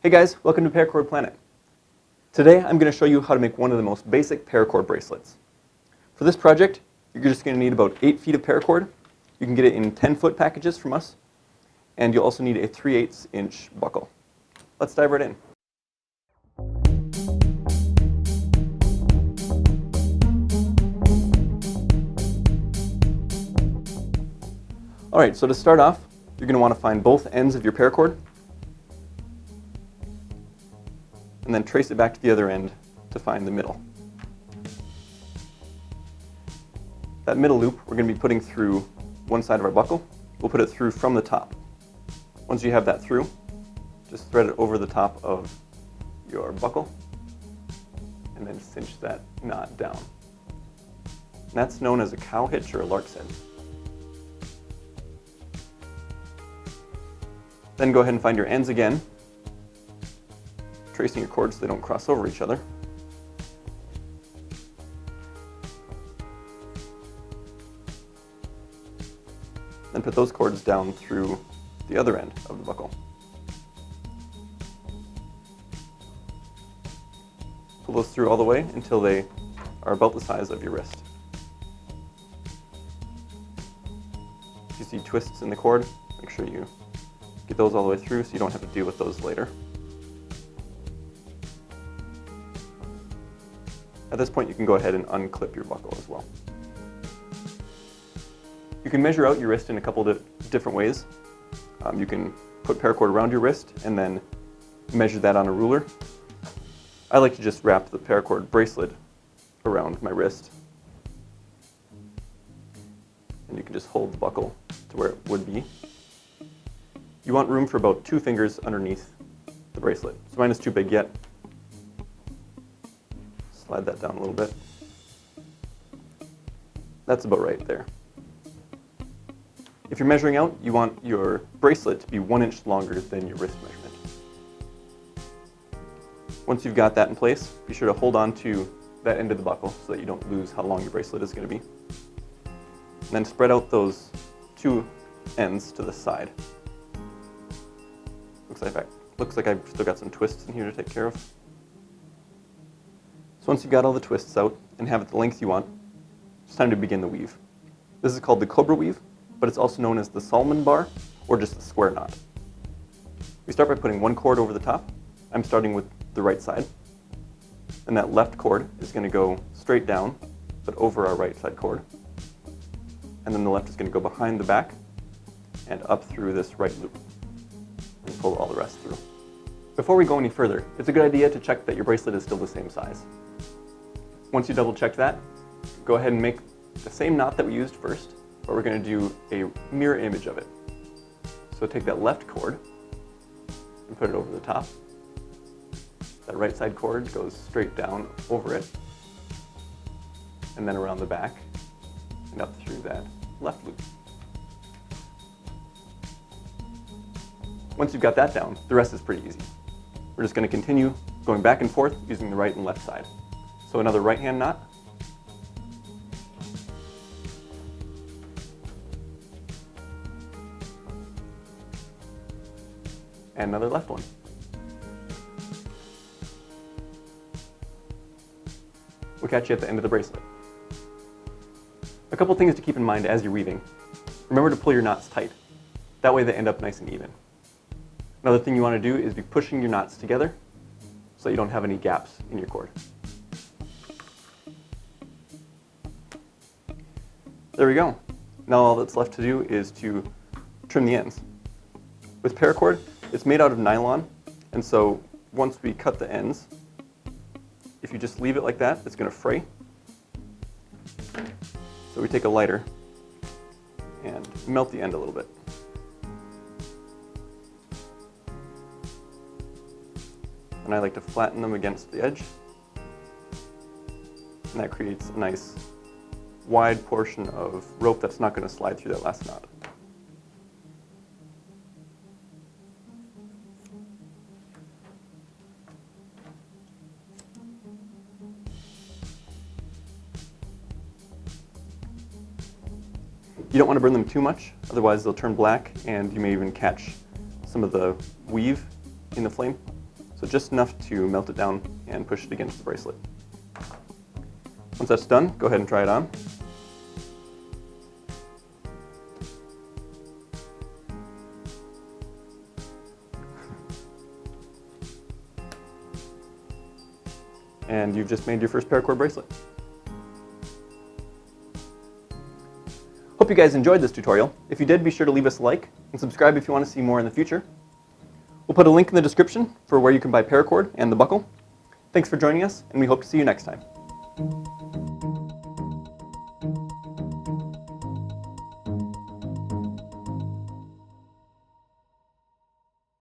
Hey guys, welcome to Paracord Planet. Today I'm going to show you how to make one of the most basic paracord bracelets. For this project, you're just going to need about 8 feet of paracord. You can get it in 10-foot packages from us, and you'll also need a 3/8 inch buckle. Let's dive right in. Alright, so to start off, you're going to want to find both ends of your paracord, and then trace it back to the other end to find the middle. That middle loop we're going to be putting through one side of our buckle. We'll put it through from the top. Once you have that through, just thread it over the top of your buckle and then cinch that knot down. And that's known as a cow hitch or a lark's head. Then go ahead and find your ends again, tracing your cords so they don't cross over each other. Then put those cords down through the other end of the buckle. Pull those through all the way until they are about the size of your wrist. If you see twists in the cord, make sure you get those all the way through so you don't have to deal with those later. At this point, you can go ahead and unclip your buckle as well. You can measure out your wrist in a couple of different ways. You can put paracord around your wrist and then measure that on a ruler. I like to just wrap the paracord bracelet around my wrist. And you can just hold the buckle to where it would be. You want room for about 2 fingers underneath the bracelet. So mine is too big yet. Slide that down a little bit. That's about right there. If you're measuring out, you want your bracelet to be 1 inch longer than your wrist measurement. Once you've got that in place, be sure to hold on to that end of the buckle so that you don't lose how long your bracelet is going to be. And then spread out those 2 ends to the side. Looks like I've still got some twists in here to take care of. So once you've got all the twists out and have it the length you want, it's time to begin the weave. This is called the Cobra weave, but it's also known as the Solomon bar or just the square knot. We start by putting 1 cord over the top. I'm starting with the right side. And that left cord is going to go straight down, but over our right side cord. And then the left is going to go behind the back and up through this right loop. And pull all the rest through. Before we go any further, it's a good idea to check that your bracelet is still the same size. Once you double check that, go ahead and make the same knot that we used first, but we're going to do a mirror image of it. So take that left cord and put it over the top. That right side cord goes straight down over it, and then around the back and up through that left loop. Once you've got that down, the rest is pretty easy. We're just going to continue going back and forth using the right and left side. So another right hand knot. And another left one. We'll catch you at the end of the bracelet. A couple things to keep in mind as you're weaving. Remember to pull your knots tight. That way they end up nice and even. Another thing you want to do is be pushing your knots together so you don't have any gaps in your cord. There we go. Now all that's left to do is to trim the ends. With paracord, it's made out of nylon, and so once we cut the ends, if you just leave it like that, it's going to fray. So we take a lighter and melt the end a little bit. And I like to flatten them against the edge. And that creates a nice wide portion of rope that's not going to slide through that last knot. You don't want to burn them too much, otherwise they'll turn black and you may even catch some of the weave in the flame. So just enough to melt it down and push it against the bracelet. Once that's done, go ahead and try it on. And you've just made your first paracord bracelet. Hope you guys enjoyed this tutorial. If you did, be sure to leave us a like and subscribe if you want to see more in the future. We'll put a link in the description for where you can buy paracord and the buckle. Thanks for joining us, and we hope to see you next time.